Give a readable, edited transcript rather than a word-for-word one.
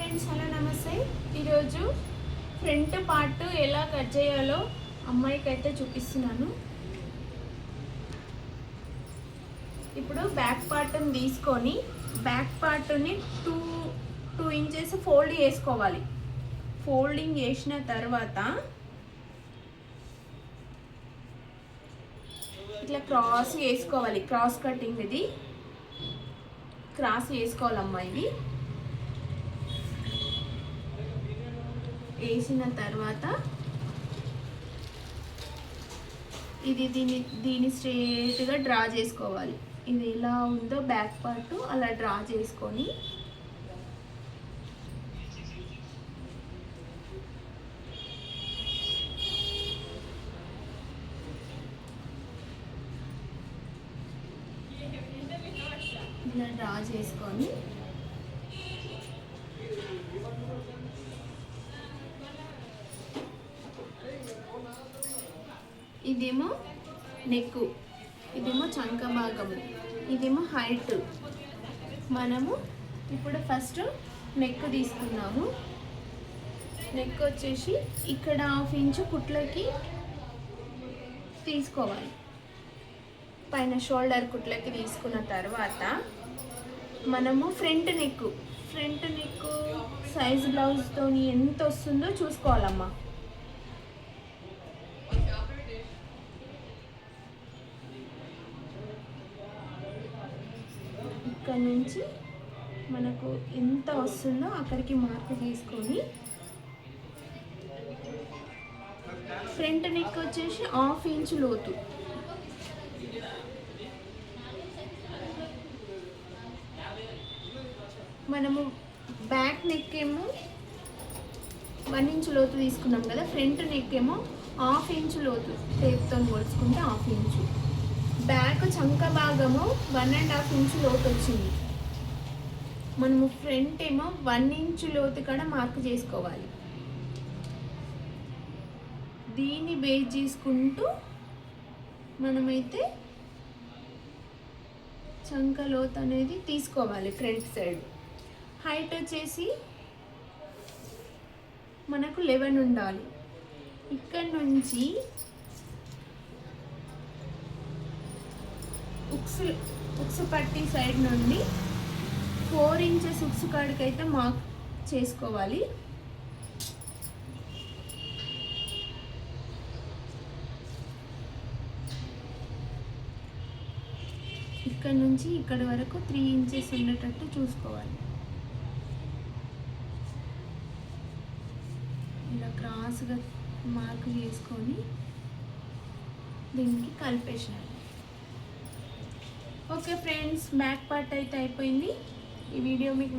Friends, hello నమస్తే. ఈరోజు front part ఎలా కట్ చేయాలో అమ్మాయికి అయితే చూపిస్తున్నాను. ఇప్పుడు బ్యాక్ పార్ట్ని తీసుకొని బ్యాక్ పార్ట్ని టూ ఇంచెస్ ఫోల్డ్ చేసుకోవాలి. ఫోల్డింగ్ చేసిన తర్వాత ఇట్లా క్రాస్ వేసుకోవాలి. క్రాస్ కటింగ్ ఇది క్రాస్ వేసుకోవాలమ్మా. ఇది వేసిన తర్వాత దీన్ని స్ట్రేట్గా డ్రా చేసుకోవాలి. ఇది ఎలా ఉందో బ్యాక్ పార్ట్ అలా డ్రా చేసుకొని ఇలా డ్రా చేసుకొని ఇదేమో నెక్, ఇదేమో చంక భాగము, ఇదేమో హైట్. మనము ఇప్పుడు ఫస్ట్ నెక్ తీసుకున్నాము. నెక్ వచ్చేసి ఇక్కడ 1/2 ఇంచు కుట్లకి తీసుకోవాలి. పైన షోల్డర్ కుట్లకి తీసుకున్న తర్వాత మనము ఫ్రంట్ నెక్ సైజ్ బ్లౌజ్తో ఎంత వస్తుందో చూసుకోవాలమ్మా. ఇక్కడ నుంచి మనకు ఎంత వస్తుందో అక్కడికి మార్క్ తీసుకొని ఫ్రంట్ నెక్ వచ్చేసి 1/2 ఇంచు లోతు, మనము బ్యాక్ నెక్ ఏమో 1 ఇంచు లోతు తీసుకున్నాం కదా. ఫ్రంట్ నెక్ ఏమో 1/2 ఇంచు లోతు, టేప్తో కొలుచుకుంటే 1/2 ఇంచు. బ్యాక్ చంక భాగము 1.5 ఇంచు లోతు వచ్చింది. మనము ఫ్రంట్ ఏమో 1 ఇంచు లోతు కూడా మార్క్ చేసుకోవాలి. దీన్ని బేస్ చేసుకుంటూ మనమైతే చంక లోతు అనేది తీసుకోవాలి. ఫ్రంట్ సైడ్ హైట్ వచ్చేసి మనకు 11 ఉండాలి. ఇక్కడ నుంచి ఉక్స్ పట్టి సైడ్ నుండి 4 ఇంచెస్ ఉక్స్ కాడికి అయితే మార్క్ చేసుకోవాలి. ఇక్కడ నుంచి ఇక్కడ వరకు 3 ఇంచెస్ ఉండేటట్టు చూసుకోవాలి. ఇలా క్రాస్గా మార్క్ చేసుకొని దీనికి కలిపేసాలి. ఓకే ఫ్రెండ్స్, బ్యాక్ పార్ట్ అయితే అయిపోయింది. ఈ వీడియో మీకు